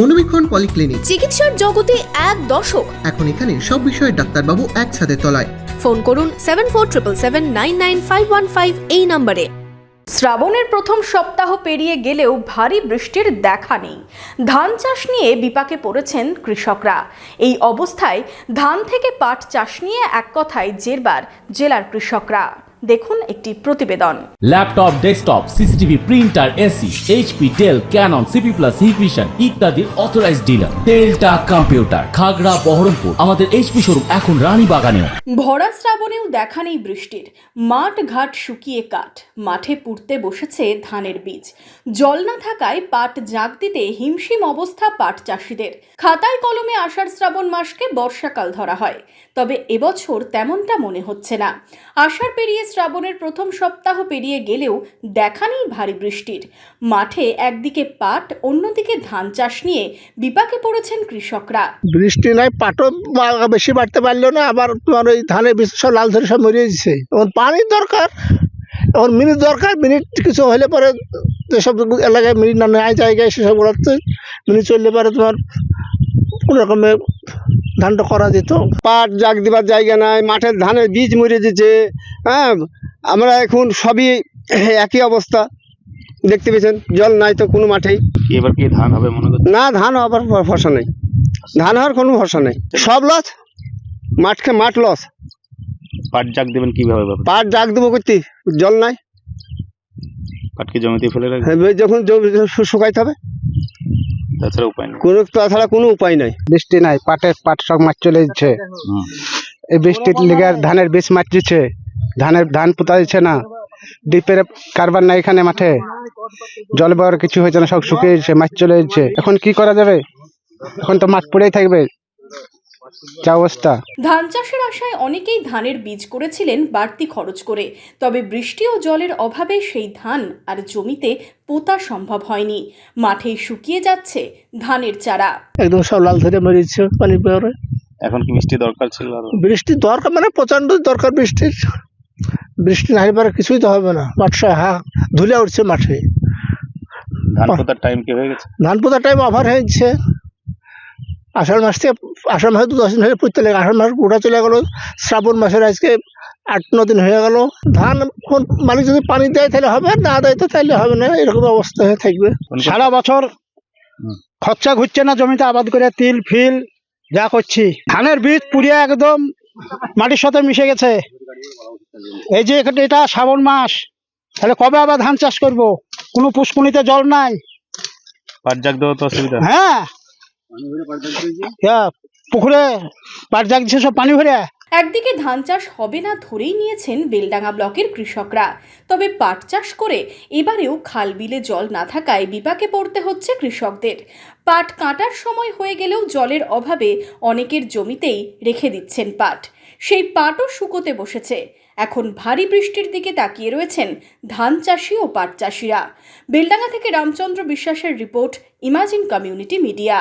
মনোবীক্ষণ polyclinic, চিকিৎসার জগতে এক দশক। এখন এখানে সব বিষয়ে ডাক্তারবাবু একসাথে তলায়। ফোন করুন 7477999515 এই নম্বরে। শ্রাবণের প্রথম সপ্তাহ পেরিয়ে গেলেও ভারী বৃষ্টির দেখা নেই। ধান চাষ নিয়ে বিপাকে পড়েছেন কৃষকরা। এই অবস্থায় ধান থেকে পাট চাষ নিয়ে এক কথায় জেরবার জেলার কৃষকরা। দেখুন একটি প্রতিবেদন। Laptop, desktop, CCTV, printer, AC, HP, Dell, Canon, CP plus, Hikvision ইত্যাদির অথরাইজড ডিলার টেলটা কম্পিউটার, খাগড়া, বহরমপুর। আমাদের এইচপি শোরুম এখন রানীবাগানেও। ভরা শ্রাবণেও দেখা নেই বৃষ্টির। মাঠ ঘাট শুকিয়ে কাঠ, মাঠে পুড়তে বসেছে ধানের বীজ। জল না থাকায় পাট জাগ দিতে হিমশিম অবস্থা পাট চাষিদের। খাতায় কলমে আষাঢ় শ্রাবণ মাসকে বর্ষাকাল ধরা হয়, তবে এবছর তেমনটা মনে হচ্ছে না। আষাঢ় পেরিয়ে শ্রাবণের প্রথম সপ্তাহ পেরিয়ে গেলেও দেখা নেই ভারী বৃষ্টির। মাঠে একদিকে পাট, অন্যদিকে ধান চাষ নিয়ে বিপাকে পড়েছেন কৃষকরা। বৃষ্টি নাই, পাটও বেশি বাড়তে পারলো না, আবার তোমার ওই ধানের বীজ সব লাল ধরে সব মরে যাচ্ছে। এখন পানির দরকার, এখন মিনিট দরকার। মিনিট কিছু হলে পরে যেসব এলাকায় মিনিট না নেয় জায়গায় সেসব গুলোতে মিনিট চললে পরে তোমার কোনো রকমে ধানটা করা যেত। পাট জাগ দিবার জায়গা নাই, মাঠের ধানের বীজ মরে যেছে। হ্যাঁ, আমরা এখন সবই একই অবস্থা দেখতে পেয়েছেন, জল নাই তো কোনো মাঠেই। এবার কি ধান হবে মনে করছেন? না, ধান হবার ভরসা নেই, ধান হওয়ার কোনো ভরসা নেই, সব লস। মাঠ লস। পাট জাগ দেবেন কিভাবে? পাট জাগ দেবো করতে জল নাই, পাটকে জমিতে ফেলে রাখবেন, যখন শুকাইতে হবে, তাছাড়া উপায় নেই। তাছাড়া কোনো উপায় নাই। বৃষ্টি নাই, পাট সব মাছ চলে যাচ্ছে। এই বৃষ্টির লেগে ধানের বীজ মাছ দিচ্ছে, ধান পোতা দিচ্ছে না। ডিপের কারবার নাই এখানে, মাঠে জল ব্যবহার কিছু হয়েছে না, সব শুকিয়ে যাচ্ছে, মাছ চলে যাচ্ছে। এখন কি করা যাবে? এখন তো মাঠ পড়েই থাকবে, যা অবস্থা। ধান চাষের আশায় অনেকেই ধানের বীজ করেছিলেন বাড়তি খরচ করে, তবে বৃষ্টি ও জলের অভাবে সেই ধান আর জমিতে পোতা সম্ভব হয়নি। মাঠেই শুকিয়ে যাচ্ছে ধানের চারা। একদম সব লাল ধরে মরে যাচ্ছে পানি ব্যবহারে। এখন কি মিষ্টি দরকার ছিল? আরো বৃষ্টি দরকার, মানে প্রচন্ড দরকার বৃষ্টির। বৃষ্টি না হলে কিছুই তো হবে না, মাঠ ধুলে উঠছে মাঠে। ধান পোতার টাইম কি হয়ে গেছে? ধান পোতার টাইম ওভার হয়ে যাচ্ছে। আষাঢ় মাস থেকে, আষাঢ় মাসে 10 দিন হয়ে পড়তে লাগে, আষাঢ় মাস গোটা চলে গেল, শ্রাবণ মাসের আজকে 8-9 দিন হয়ে গেল। ধান মানে যদি পানি দেয় তাহলে হবে, না দেয় তো তাহলে হবে না, এরকম অবস্থা হয়ে থাকবে। সারা বছর খরচা ঘুরছে না, জমিতে আবাদ করে তিল ফিল যা করছি, ধানের বীজ পুড়িয়ে একদম মাটির সাথে মিশে গেছে। এই যে এটা শ্রাবণ মাস, তাহলে কবে আবার ধান চাষ করব? কোনো পুষ্কুনিতে জল নাই। পাট জাগ দেওয়া তো অসুবিধা। হ্যাঁ, পুকুরে পাট জাগ দিচ্ছে, সব পানি ভরে। একদিকে ধান চাষ হবে না ধরেই নিয়েছেন বেলডাঙ্গা ব্লকের কৃষকরা, তবে পাট চাষ করে এবারেও খাল বিলে জল না থাকায় বিপাকে পড়তে হচ্ছে কৃষকদের। পাট কাটার সময় হয়ে গেলেও জলের অভাবে অনেকের জমিতেই রেখে দিচ্ছেন পাট, সেই পাটও শুকোতে বসেছে। এখন ভারী বৃষ্টির দিকে তাকিয়ে রয়েছেন ধান চাষি ও পাট চাষিরা। বেলডাঙ্গা থেকে রামচন্দ্র বিশ্বাসের রিপোর্ট, ইমাজিন কমিউনিটি মিডিয়া।